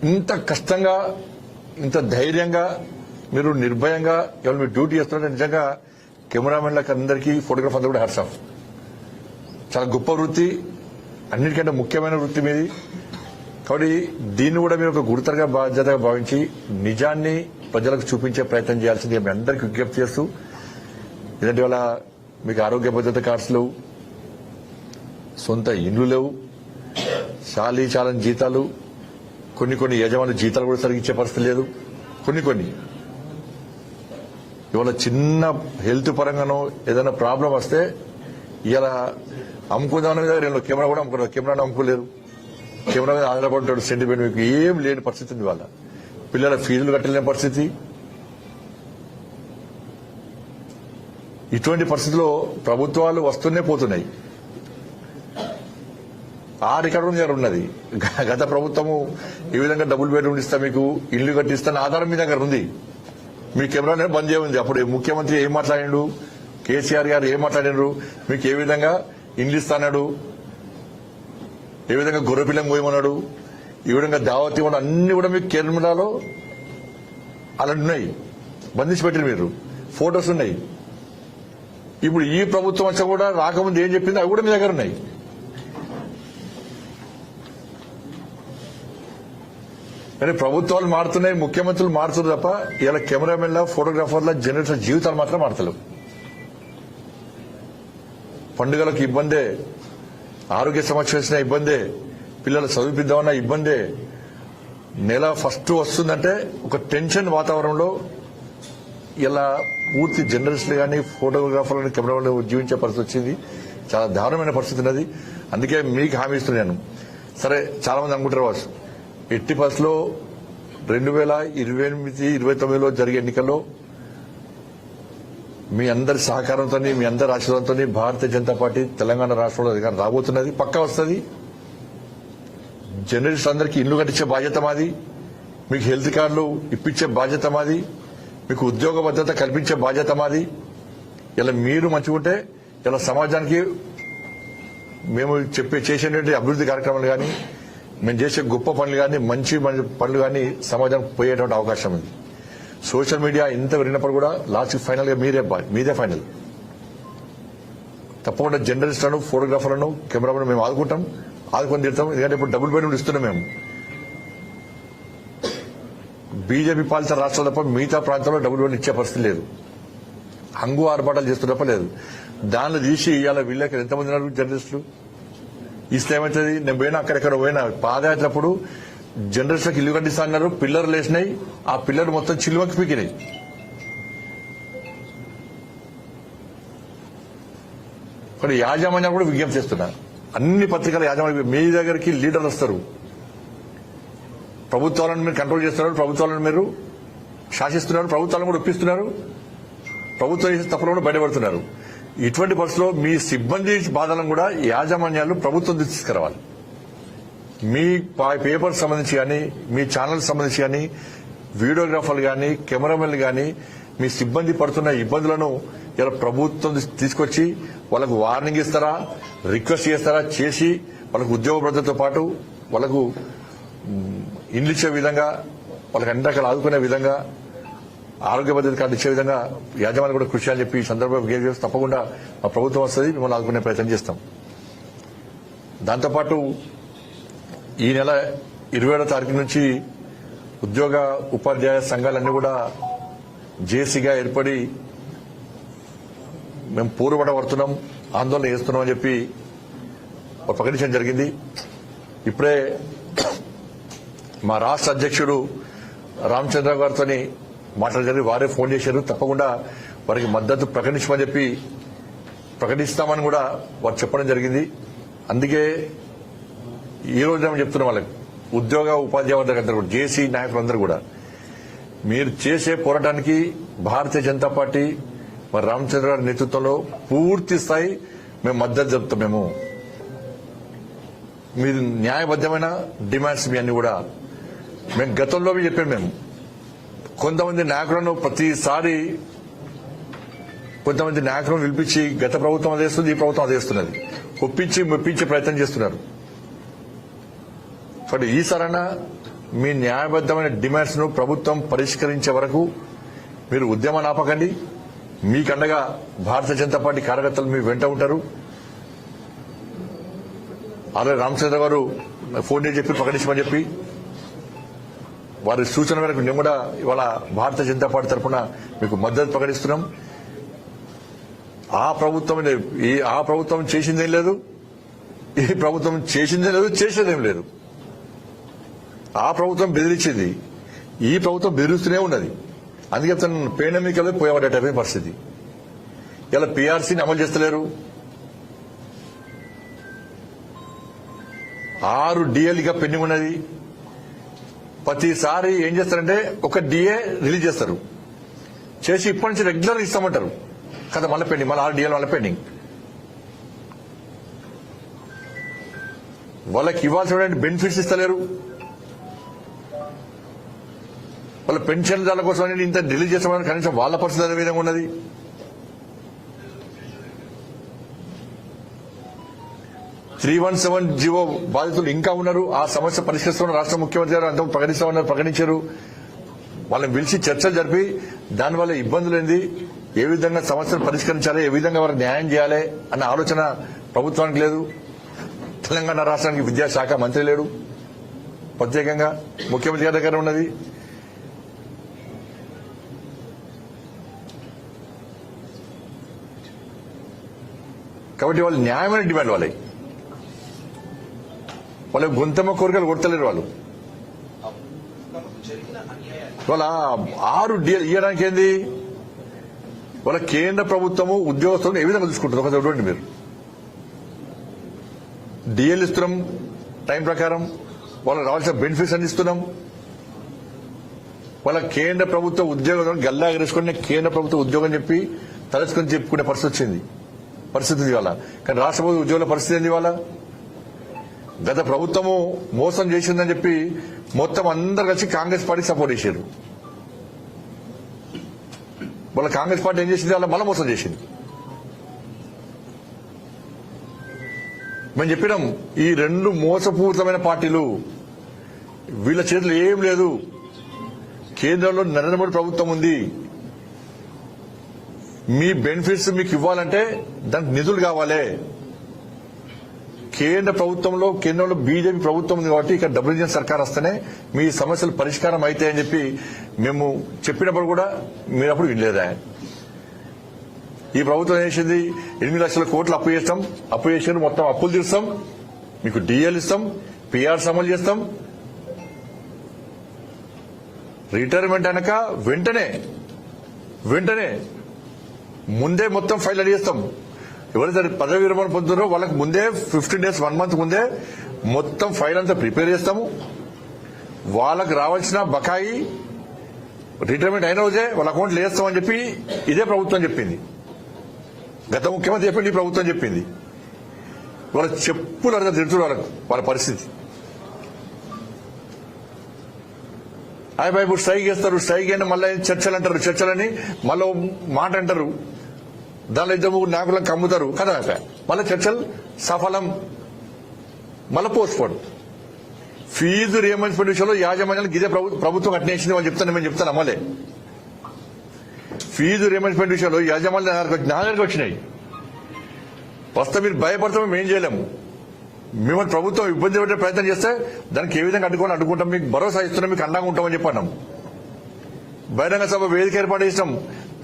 ఇంత కష్టంగా ఇంత ధైర్యంగా మీరు నిర్భయంగా ఎవరు మీరు డ్యూటీ చేస్తున్నారంటే నిజంగా కెమెరామెన్లకు అందరికీ ఫోటోగ్రాఫ్ అందరూ కూడా హ్యాట్స్ ఆఫ్. చాలా గొప్ప వృత్తి, అన్నిటికంటే ముఖ్యమైన వృత్తి మీది. కాబట్టి దీన్ని కూడా మీరు ఒక గురుతరగా బాధ్యతగా భావించి నిజాన్ని ప్రజలకు చూపించే ప్రయత్నం చేయాల్సిందిగా మీ అందరికీ విజ్ఞప్తి చేస్తూ, ఇలాంటి వల్ల మీకు ఆరోగ్య భద్రత కార్డ్స్ లేవు, సొంత ఇండ్లు లేవు, చాలా జీతాలు, కొన్ని యజమానులు జీతాలు కూడా సరిగ్గా ఇచ్చే పరిస్థితి లేదు. కొన్ని ఇవాళ చిన్న హెల్త్ పరంగానో ఏదైనా ప్రాబ్లం వస్తే ఇలా అమ్ముకుందామని రెండు కెమెరా కూడా అమ్ముకున్నారు, కెమెరాను అమ్ముకోలేరు, కెమెరా మీద ఆధారపడ్డాడు సెంటిమెంట్. మీకు ఏం లేని పరిస్థితి ఉంది. వాళ్ళ పిల్లల ఫీజులు కట్టలేని పరిస్థితి. ఇటువంటి పరిస్థితిలో ప్రభుత్వాలు వస్తూనే పోతున్నాయి. ఆ రికార్డు దగ్గర ఉన్నది. గత ప్రభుత్వము ఈ విధంగా డబుల్ బెడ్రూమ్ ఇస్తా, మీకు ఇల్లు కట్టిస్తా ఆధారం మీ దగ్గర ఉంది. మీ కెమెరా బంద్ చేయమంది. అప్పుడు ముఖ్యమంత్రి ఏం మాట్లాడిండు, కేసీఆర్ గారు ఏం మాట్లాడినారు, మీకు ఏ విధంగా ఇండ్లు ఇస్తాడు, ఏ విధంగా గొర్రెపిల్లం పోయమన్నాడు, ఈ విధంగా దావత్ ఇవ్వడం అన్ని కూడా మీకు కెమెరాలో అలా ఉన్నాయి. బంధించి పెట్టిన మీరు ఫోటోస్ ఉన్నాయి. ఇప్పుడు ఈ ప్రభుత్వం వచ్చా కూడా రాకముందు ఏం చెప్పింది అవి కూడా మీ దగ్గర ఉన్నాయి. కానీ ప్రభుత్వాలు మారుతున్నాయి, ముఖ్యమంత్రులు మారుతున్నారు తప్ప ఇలా కెమెరామెన్ల ఫోటోగ్రాఫర్ల జర్నలిస్టుల జీవితాలు మాత్రం మారతలేవు. పండుగలకు ఇబ్బందే, ఆరోగ్య సమస్య వచ్చిన ఇబ్బందే, పిల్లలు చదివిద్దామన్న ఇబ్బందే. నెల ఫస్ట్ వస్తుందంటే ఒక టెన్షన్ వాతావరణంలో ఇలా పూర్తి జర్నలిస్టులు కానీ ఫోటోగ్రాఫర్లు కానీ కెమెరాలు జీవించే పరిస్థితి వచ్చింది. చాలా దారుణమైన పరిస్థితి ఉన్నది. అందుకే మీకు హామీ ఇస్తున్నాను. సరే, చాలా మంది అనుకుంటారు వాసు ఎట్టి పరిస్థితిలో 2028-29లో జరిగే ఎన్నికల్లో మీ అందరి సహకారంతో, మీ అందరి ఆశీర్వాదంతో భారతీయ జనతా పార్టీ తెలంగాణ రాష్ట్రంలో అధికారం రాబోతున్నది. పక్కా వస్తుంది. జర్నలిస్ట్ అందరికీ ఇల్లు కట్టించే బాధ్యత మాది, మీకు హెల్త్ కార్డులు ఇప్పించే బాధ్యత మాది, మీకు ఉద్యోగ భద్రత కల్పించే బాధ్యత మాది. ఇలా మీరు మంచిగుంటే ఇలా సమాజానికి మేము చేసేటువంటి అభివృద్ధి కార్యక్రమాలు కానీ, మేము చేసే గొప్ప పనులు కానీ, మంచి పనులు కానీ సమాజానికి పోయేటువంటి అవకాశం ఉంది. సోషల్ మీడియా ఇంత విరిగినప్పుడు కూడా లాస్ట్ ఫైనల్ గా మీదే ఫైనల్. తప్పకుండా జర్నలిస్టులను, ఫోటోగ్రాఫర్లను, కెమెరాలను మేము ఆదుకొని తీరుతాం. ఎందుకంటే ఇప్పుడు డబుల్ బెడ్రూమ్ ఇస్తున్నాం. మేము బీజేపీ పాలిత రాష్ట్రాలు తప్ప మిగతా ప్రాంతాల్లో డబుల్ బెడ్రూమ్ ఇచ్చే పరిస్థితి లేదు. హంగు ఆర్భాటాలు చేస్తున్న తప్ప లేదు. దానిలో తీసి ఇవాళ వీళ్ళకి ఎంతమంది ఉన్నారు జర్నలిస్టులు, ఇస్తే ఏమవుతుంది? నేను పోయినా అక్కడెక్కడ పోయినా పాదయాత్రప్పుడు జర్నలిస్టులకు ఇల్లు కట్టిస్తా అన్నారు, పిల్లర్లు వేసినాయి, ఆ పిల్లలు మొత్తం చిల్లుమకి పీకినాయి. కానీ యాజమాన్యం కూడా విజ్ఞప్తి చేస్తున్నా, అన్ని పత్రికల యాజమాన్యం మీ దగ్గరికి లీడర్లు వస్తారు, ప్రభుత్వాలను మీరు కంట్రోల్ చేస్తున్నారు, ప్రభుత్వాలను మీరు శాసిస్తున్నారు, ప్రభుత్వాలను కూడా ఒప్పిస్తున్నారు, ప్రభుత్వం చేసే తప్పులు కూడా బయటపడుతున్నారు. ఇటువంటి పరిస్థితుల్లో మీ సిబ్బంది బాధలను కూడా యాజమాన్యాలు ప్రభుత్వం తీసుకురావాలి. మీ పేపర్ సంబంధించి కానీ, మీ ఛానల్ సంబంధించి కానీ, వీడియోగ్రాఫర్లు కానీ, కెమెరామెన్లు కానీ మీ సిబ్బంది పడుతున్న ఇబ్బందులను ఇలా ప్రభుత్వం తీసుకొచ్చి వాళ్ళకు వార్నింగ్ ఇస్తారా, రిక్వెస్ట్ చేస్తారా, చేసి వాళ్ళకు ఉద్యోగ భద్రతతో పాటు వాళ్ళకు ఇండ్లు ఇచ్చే విధంగా, వాళ్ళకి అన్ని రకాలు ఆదుకునే విధంగా, ఆరోగ్య భద్రత కార్డు ఇచ్చే విధంగా యాజమాన్యం కూడా కృషి అని చెప్పి ఈ సందర్భంగా తప్పకుండా మా ప్రభుత్వం వస్తుంది, మిమ్మల్ని ఆదుకునే ప్రయత్నం చేస్తాం. దాంతోపాటు ఈ నెల 27వ తారీఖు నుంచి ఉద్యోగ ఉపాధ్యాయ సంఘాలన్నీ కూడా జేసీగా ఏర్పడి మేము పోరుబాట పడుతున్నాం, ఆందోళన చేస్తున్నాం అని చెప్పి ప్రకటించడం జరిగింది. ఇప్పుడే మా రాష్ట్ర అధ్యక్షుడు రామచంద్ర గారితో మాట్లాడారు, వారే ఫోన్ చేశారు. తప్పకుండా వారికి మద్దతు ప్రకటించమని చెప్పి ప్రకటిస్తామని కూడా వారు చెప్పడం జరిగింది. అందుకే ఈ రోజు మేము చెప్తున్నాం వాళ్ళకి, ఉద్యోగ ఉపాధ్యాయులందరూ కూడా, జేసీ నాయకులందరూ కూడా మీరు చేసే పోరాటానికి భారతీయ జనతా పార్టీ మరి రామచంద్ర గారి నేతృత్వంలో పూర్తి స్థాయి మేము మద్దతు చెప్తాం. మీరు న్యాయబద్దమైన డిమాండ్స్ మీ అన్ని కూడా మేము గతంలో చెప్పాము. మేము కొంతమంది నాయకులను ప్రతిసారి కొంతమంది నాయకులను పిలిపించి గత ప్రభుత్వం అదే చేస్తుంది, ఈ ప్రభుత్వం అదే చేస్తున్నది, ఒప్పించి మెప్పించే ప్రయత్నం చేస్తున్నారు. కాబట్టి ఈసారైనా మీ న్యాయబద్దమైన డిమాండ్స్ ను ప్రభుత్వం పరిష్కరించే వరకు మీరు ఉద్యమాన్ని ఆపకండి. మీకండగా భారతీయ జనతా పార్టీ కార్యకర్తలు మీ వెంట ఉంటారు. అలాగే రామచంద్ర గారు ఫోన్ చేసి చెప్పి ప్రకటించమని చెప్పి వారి సూచన మేరకు మేము కూడా ఇవాళ భారతీయ జనతా పార్టీ తరఫున మీకు మద్దతు ప్రకటిస్తున్నాం. ఆ ప్రభుత్వం చేసిందేం లేదు, ఈ ప్రభుత్వం చేసిందేం లేదు, చేసేదేం లేదు. ఆ ప్రభుత్వం బెదిరించింది, ఈ ప్రభుత్వం బెదిరిస్తూనే ఉన్నది. అందుకే తను పేనమికలో పోయేవాడేటటువంటి పరిస్థితి. ఇలా పీఆర్సీని అమలు చేస్తలేరు. 6 డిఏలుగా పెండింగ్ ఉన్నది. ప్రతిసారి ఏం చేస్తారంటే ఒక డిఏ రిలీజ్ చేస్తారు, చేసి ఇప్పటి నుంచి రెగ్యులర్ ఇస్తామంటారు కదా, మళ్ళీ పెండింగ్, మళ్ళీ 6 డిఏలు మళ్ళీ పెండింగ్. వాళ్ళకి ఇవ్వాల్సిన బెనిఫిట్స్ ఇస్తలేరు. వాళ్ళ పెన్షన్ దాని కోసం అనేది ఇంత రిలీజ్ చేస్తామని కనీసం వాళ్ళ పరిస్థితి అదే విధంగా ఉన్నది. జీవో బాధితులు ఇంకా ఉన్నారు. ఆ సమస్య పరిష్కరిస్తున్న రాష్ట్ర ముఖ్యమంత్రి గారు అంత ప్రకటించారు. వాళ్ళని పిలిచి చర్చలు జరిపి దానివల్ల ఇబ్బందులు ఏంది, ఏ విధంగా సమస్యను పరిష్కరించాలి, ఏ విధంగా వారికి న్యాయం చేయాలి అన్న ఆలోచన ప్రభుత్వానికి లేదు. తెలంగాణ రాష్ట్రానికి విద్యాశాఖ మంత్రి లేడు, ప్రత్యేకంగా ముఖ్యమంత్రి గారి దగ్గర ఉన్నది. కాబట్టి వాళ్ళు న్యాయమైన డిమాండ్ వాళ్ళ గొంతమ్మ కోరికలు కొడతలేరు. వాళ్ళ 6 డిఏలు ఇవ్వడానికి ఏంది, వాళ్ళ కేంద్ర ప్రభుత్వము ఉద్యోగస్తులను ఏ విధంగా చూసుకుంటారు ఒక చూడండి మీరు. డిఏలు ఇస్తున్నాం టైం ప్రకారం, వాళ్ళకి రావాల్సిన బెనిఫిట్స్ అందిస్తున్నాం. వాళ్ళ కేంద్ర ప్రభుత్వ ఉద్యోగం గల్లా ఎగరేసుకుని కేంద్ర ప్రభుత్వ ఉద్యోగం చెప్పి తలుచుకొని చెప్పుకునే పరిస్థితి ఇవాళ. కానీ రాష్ట్ర ప్రభుత్వ ఉద్యోగుల పరిస్థితి ఏంది ఇవాళ? గత ప్రభుత్వము మోసం చేసిందని చెప్పి మొత్తం అందరు కలిసి కాంగ్రెస్ పార్టీకి సపోర్ట్ చేశారు. వాళ్ళ కాంగ్రెస్ పార్టీ ఏం చేసింది, వాళ్ళ మళ్ళీ మోసం చేసింది. మేము చెప్పినాం, ఈ 2 మోసపూరితమైన పార్టీలు, వీళ్ళ చేతులు ఏం లేదు. కేంద్రంలో నరేంద్ర మోడీ ప్రభుత్వం ఉంది. మీ బెనిఫిట్స్ మీకు ఇవ్వాలంటే దానికి నిధులు కావాలి. కేంద్రంలో బీజేపీ ప్రభుత్వం ఉంది కాబట్టి ఇక్కడ డబుల్ ఇంజిన్ సర్కార్ వస్తేనే మీ సమస్యలు పరిష్కారం అవుతాయని చెప్పి మేము చెప్పినప్పుడు కూడా మీరు అప్పుడు వినలేదా? ఈ ప్రభుత్వం ఏం చేసింది, 8 లక్షల కోట్లు అప్పు చేసి మొత్తం అప్పులు తీరుస్తాం, మీకు డిఎల్ ఇస్తాం, పీఆర్స్ అమలు చేస్తాం. రిటైర్మెంట్ అనక వెంటనే ముందే మొత్తం ఫైల్ రెడీ చేస్తాం. ఎవరైతే పదవి విరమణ పొందుతారో వాళ్ళకి ముందే 15 డేస్ 1 మంత్ ముందే మొత్తం ఫైల్ అంతా ప్రిపేర్ చేస్తాము. వాళ్ళకి రావాల్సిన బకాయి రిటైర్మెంట్ అయిన రోజే వాళ్ళ అకౌంట్లో వేస్తామని చెప్పి ఇదే ప్రభుత్వం చెప్పింది. గత ముఖ్యమంత్రి చెప్పింది, ఈ ప్రభుత్వం చెప్పింది. వాళ్ళ చెప్పులు అర్థం తిడుతున్నారు వాళ్ళ పరిస్థితి. ఇప్పుడు స్ట్రైక్ చేస్తారు, స్ట్రైక్ అయినా మళ్ళీ చర్చలు అంటారు, చర్చలని మళ్ళీ మాట అంటారు, దానిలో 2-3 నాయకులను కమ్ముతారు కదా, మళ్ళీ చర్చలు సఫలం, మళ్ళీ పోస్ట్ పోడు. ఫీజు రియంబర్స్మెంట్ విషయంలో యాజమాన్యాలకు ఇదే ప్రభుత్వం కట్టినేసింది వాళ్ళు చెప్తాను, మేము చెప్తాను అమ్మలే. ఫీజు రియంబర్స్మెంట్ విషయంలో యాజమాన్యాలు నా దగ్గరకు వచ్చినాయి. వస్తే మీరు భయపడతాం, మేము ఏం చేయలేము. మిమ్మల్ని ప్రభుత్వం ఇబ్బంది పెట్టే ప్రయత్నం చేస్తే దానికి ఏ విధంగా అడ్డుకుంటాం, మీకు భరోసా ఇస్తున్నాం, మీకు అండగా ఉంటామని చెప్పన్నాం. బహిరంగ సభ వేదిక ఏర్పాటు చేసినాం,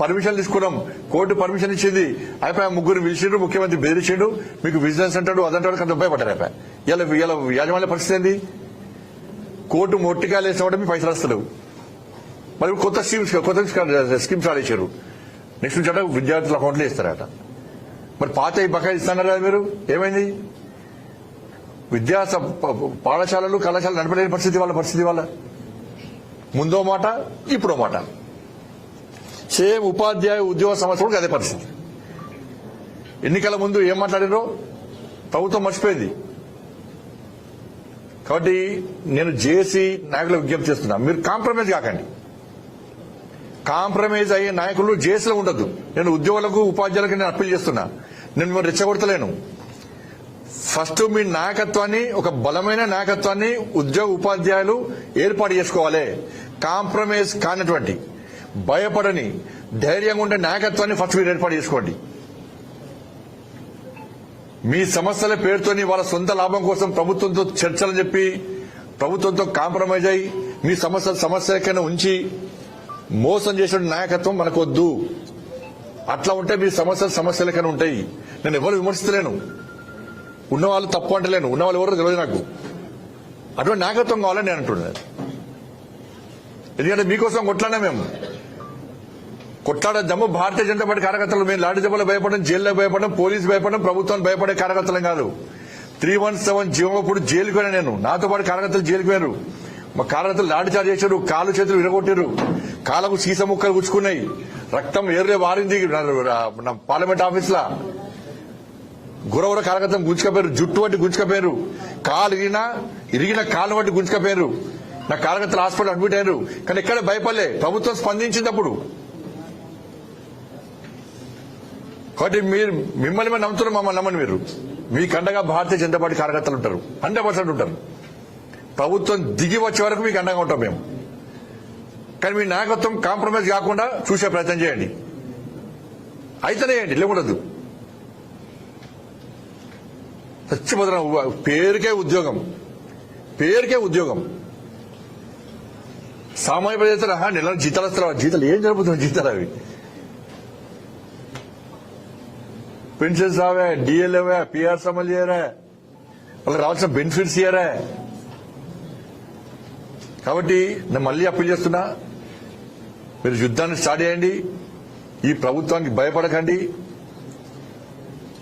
పర్మిషన్ తీసుకున్నాం, కోర్టు పర్మిషన్ ఇచ్చింది. అయిపోయి 3 పిలిచిండు, ముఖ్యమంత్రి బెదిరించిండు, మీకు విజిలెన్స్ అంటాడు అదంటాడు, కొంత భయపడ్డారు. అయిపోయి ఇలా యాజమాన్య పరిస్థితి ఏంది, కోర్టు మొట్టికాయలు వేసినప్పుడు మీ పైసలు వస్తలేవు. మరి కొత్త స్కీమ్స్ స్టార్ట్ చేశారు. నెక్స్ట్ నుంచి విద్యార్థుల అకౌంట్లో ఇస్తారట. మరి పాత ఈ బకాయి ఇస్తున్నారు కదా మీరు, ఏమైంది? పాఠశాలలు కళాశాలలు నడపలేని పరిస్థితి వాళ్ళ ముందో మాట ఇప్పుడో మాట. సేమ్ ఉపాధ్యాయ ఉద్యోగ సమస్య కూడా అదే పరిస్థితి. ఎన్నికల ముందు ఏం మాట్లాడారో ప్రభుత్వం మర్చిపోయింది. కాబట్టి నేను జేఏసీ నాయకులకు విజ్ఞప్తి చేస్తున్నా, మీరు కాంప్రమైజ్ కాకండి. కాంప్రమైజ్ అయ్యే నాయకులు జేఏసీలో ఉండద్దు. నేను ఉద్యోగులకు ఉపాధ్యాయులకు నేను అప్పీల్ చేస్తున్నా. నేను మిమ్మల్ని రెచ్చగొడతలేను. ఫస్ట్ మీ నాయకత్వాన్ని, ఒక బలమైన నాయకత్వాన్ని ఉద్యోగ ఉపాధ్యాయులు ఏర్పాటు చేసుకోవాలి. కాంప్రమైజ్ కానటువంటి, భయపడని, ధైర్యంగా ఉండే నాయకత్వాన్ని ఫస్ట్ మీరు ఏర్పాటు చేసుకోండి. మీ సమస్యల పేరుతోని వాళ్ళ సొంత లాభం కోసం ప్రభుత్వంతో చర్చలు చెప్పి, ప్రభుత్వంతో కాంప్రమైజ్ అయ్యి మీ సమస్యలకైనా ఉంచి మోసం చేసిన నాయకత్వం మనకొద్దు. అట్లా ఉంటే మీ సమస్యలకైనా ఉంటాయి. నేను ఎవరు విమర్శిస్తలేను, ఉన్నవాళ్ళు తప్పు అంటలేను, ఉన్నవాళ్ళు ఎవరో తెలియదు నాకు. అటువంటి నాయకత్వం కావాలని నేను అంటున్నాను. ఎందుకంటే మీకోసం కొట్లాడినా మేము కొట్లాడే దమ్ము భారతీయ జనతా పార్టీ కార్యకర్తలు. మేము లాఠీ దెబ్బలు భయపడడం, జైల్లో భయపడడం, పోలీసు భయపడడం, ప్రభుత్వాన్ని భయపడే కార్యకర్తలం కాదు. 317 జీవమప్పుడు జైలుకు పోయినా నేను, నాతో పాటు కార్యకర్తలు జైలుకు పోయారు. మా కార్యకర్తలు లాఠీ చార్జ్ చేశారు, కాలు చేతులు విరగొట్టారు, కాళ్ళకు సీస ముక్కలు గుచ్చుకున్నాయి, రక్తం ఏర్లే వారింది పార్లమెంట్ ఆఫీస్ లా. గురవర కార్యకర్తలు గుంజుకపోయారు, జుట్టు బట్టి గుంజుకపోయారు, కాలు ఇరిగిన కాలు బట్టి గుంజుకపోయారు. నా కార్యకర్తలు హాస్పిటల్ అడ్మిట్ అయ్యారు. కానీ ఎక్కడ భయపడలే, ప్రభుత్వం స్పందించినప్పుడు. కాబట్టి మిమ్మల్ని మేము నమ్ముతున్నారు, మమ్మల్ని నమ్మని మీరు. మీ కండగా భారతీయ జనతా పార్టీ కార్యకర్తలు ఉంటారు, 100% ఉంటారు. ప్రభుత్వం దిగి వచ్చే వరకు మీకు అండగా ఉంటాం మేము. కానీ మీ నాయకత్వం కాంప్రమైజ్ కాకుండా చూసే ప్రయత్నం చేయండి. అయితేనే చేయండి, లేకూడదు. సత్యభద్ర పేరుకే ఉద్యోగం. సామాన్య ప్రజలు నెల జీతాలు వస్తారు. జీతాలు ఏం జరుపుతున్నాయి? జీతాలు అవి పెన్షన్స్ రావే, డిఎల్ అవే, పిఆర్స్ అమలు చేయరా, వాళ్ళకి రావాల్సిన బెనిఫిట్స్ ఇయ్యరా. కాబట్టి నేను మళ్ళీ అప్పీల్ చేస్తున్నా, మీరు యుద్ధాన్ని స్టార్ట్ చేయండి. ఈ ప్రభుత్వానికి భయపడకండి.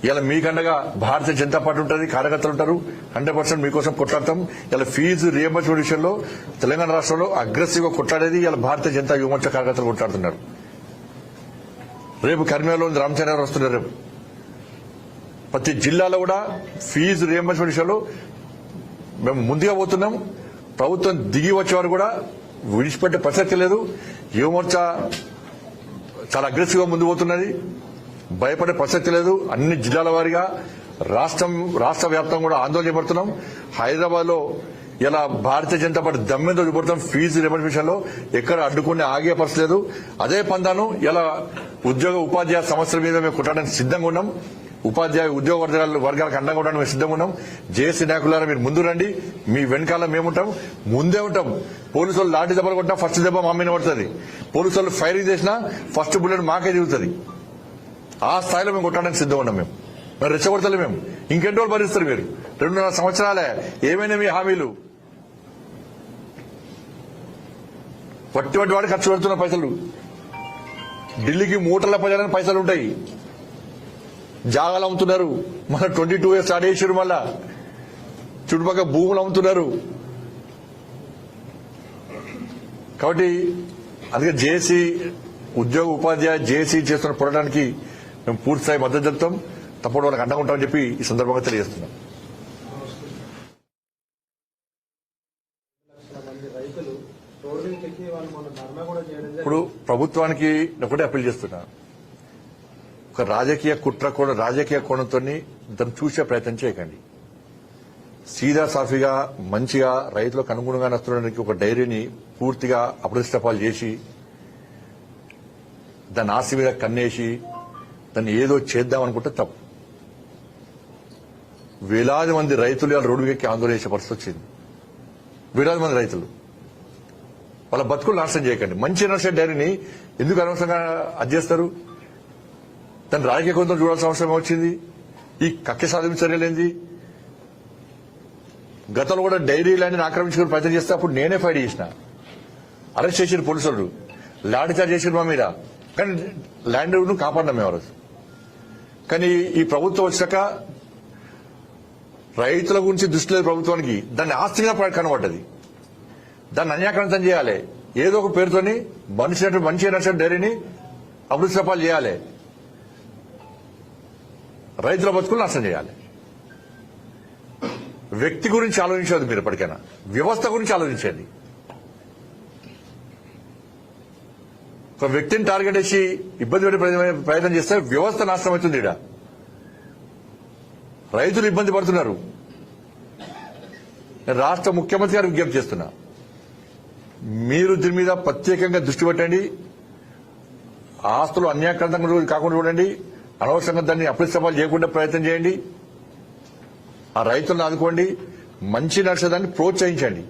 ఇలా మీకండగా భారతీయ జనతా పార్టీ ఉంటుంది, కార్యకర్తలు ఉంటారు. 100% మీకోసం కొట్లాడతాం. ఇలా ఫీజు రియంబర్స్మెంట్ విషయంలో తెలంగాణ రాష్ట్రంలో అగ్రెసివ్ గా కొట్లాడేది ఇలా భారతీయ జనతా యువమోర్చా కార్యకర్తలు కొట్లాడుతున్నారు. రేపు కర్నూలులో రామచంద్ర వస్తున్నారు. రేపు ప్రతి జిల్లాలో కూడా ఫీజు రియంబర్స్మెంట్ విషయంలో మేము ముందుగా పోతున్నాం. ప్రభుత్వం దిగి వచ్చేవారు కూడా విడిచిపెట్టే ప్రసక్తి లేదు. యువమోర్చా చాలా అగ్రెసివ్ గా ముందు పోతున్నది, భయపడే ప్రసక్తి లేదు. అన్ని జిల్లాల వారీగా రాష్ట్ర వ్యాప్తంగా కూడా ఆందోళన చేపడుతున్నాం. హైదరాబాద్ లో ఇలా Bharatiya Janata party దమ్మెంతో చూపడుతున్నాం. Fee reimbursement విషయంలో ఎక్కడ అడ్డుకునే ఆగే పరిస్థితి లేదు. అదే పందాను ఇలా ఉద్యోగ ఉపాధ్యాయ సమస్యల మీద మేము కొట్టడానికి సిద్ధంగా ఉన్నాం. ఉద్యోగ వర్గాలకు అండగా ఉండడానికి మేము సిద్ధంగా ఉన్నాం. జేఏసీ నాయకులారా మీరు ముందు రండి, మీ వెనకాల మేముంటాం, ముందే ఉంటాం. పోలీసు వాళ్ళు లాఠీ దెబ్బలు కొట్టినా ఫస్ట్ దెబ్బ మా మీద పడుతుంది. పోలీసు వాళ్ళు ఫైరింగ్ చేసినా ఫస్ట్ బుల్లెట్ మాకే దిగుతుంది. ఆ స్థాయిలో మేము కొట్టడానికి సిద్ధంగా ఉన్నాం. మేము రెచ్చగొడతలే. మేము ఇంకెన్ని రోజులు భరిస్తారు మీరు? 2.5 సంవత్సరాలే. ఏమైనా మీ హామీలు? వట్టి వాడు ఖర్చు పెడుతున్న పైసలు, ఢిల్లీకి మూటల ప్రజలని పైసలు ఉంటాయి. జాగాలు అమ్ముతున్నారు, మళ్ళీ 22 years స్టార్ట్ చేసారు. మళ్ళా చుట్టుపక్కల భూములు అమ్ముతున్నారు. కాబట్టి అందుకే జేఏసీ ఉద్యోగ ఉపాధ్యాయ జేఏసీ చేస్తున్న పోరాటానికి మేము పూర్తిస్థాయి మద్దతు చెప్తాం. తప్పకుండా వాళ్ళకి అండగా ఉంటామని చెప్పి ఈ సందర్భంగా తెలియజేస్తున్నాం. ఇప్పుడు ప్రభుత్వానికి ఒకటే అప్పీల్ చేస్తున్నా, ఒక రాజకీయ కోణంతో దాన్ని చూసే ప్రయత్నం చేయకండి. సీదా సాఫీగా మంచిగా రైతులకు అనుగుణంగా నష్టడానికి ఒక డైరీని పూర్తిగా అప్రతిష్టపాలు చేసి దాన్ని ఆస్తి మీద కన్నేసి దాన్ని ఏదో చేద్దామనుకుంటే తప్పు. వేలాది మంది రైతులు ఇలా రోడ్డు ఎక్కి ఆందోళన చేసే పరిస్థితి వచ్చింది. వేలాది మంది రైతులు వాళ్ళ బతుకులు నాశనం చేయకండి. మంచి నష్టం డైరీని ఎందుకు అనవసరంగా అది చేస్తారు? దాన్ని రాజకీయ కోణంతో చూడాల్సిన అవసరం వచ్చింది. ఈ కక్ష సాధింపు చర్యలేంది? గతంలో కూడా డైరీ ల్యాండ్ని ఆక్రమించుకుని ప్రయత్నం చేస్తే అప్పుడు నేనే ఫైట్ చేసిన, అరెస్ట్ చేసిన పోలీసులు, లాఠీ చార్జ్ చేసిన మా మీద. కానీ ల్యాండ్ కాపాడినాం మేము ఆ రోజు. కానీ ఈ ప్రభుత్వం వచ్చాక రైతుల గురించి దృష్టి లేదు ప్రభుత్వానికి. దాన్ని ఆస్తిగా కనబడ్డది. దాన్ని అన్యాక్రాంతం చేయాలి. ఏదో ఒక పేరుతోని మంచి నష్టం డైరీని అభివృద్ధి చేయాలి. రైతుల బతుకులు నాశనం చేయాలి. వ్యక్తి గురించి ఆలోచించదు మీరు ఎప్పటికైనా, వ్యవస్థ గురించి ఆలోచించండి. ఒక వ్యక్తిని టార్గెట్ చేసి ఇబ్బంది పెట్టే ప్రయత్నం చేస్తే వ్యవస్థ నాశనం అవుతుంది. రైతులు ఇబ్బంది పడుతున్నారు. నేను రాష్ట్ర ముఖ్యమంత్రి గారు విజ్ఞప్తి చేస్తున్నా, మీరు దీని మీద ప్రత్యేకంగా దృష్టి పెట్టండి. ఆస్తులు అన్యాక్రాంతంగా కాకుండా చూడండి. అనవసరంగా దాన్ని అప్రతిష్టపాలు చేయకుండా ప్రయత్నం చేయండి. ఆ రైతులను ఆదుకోండి. మంచి నడిచేదాన్ని ప్రోత్సహించండి.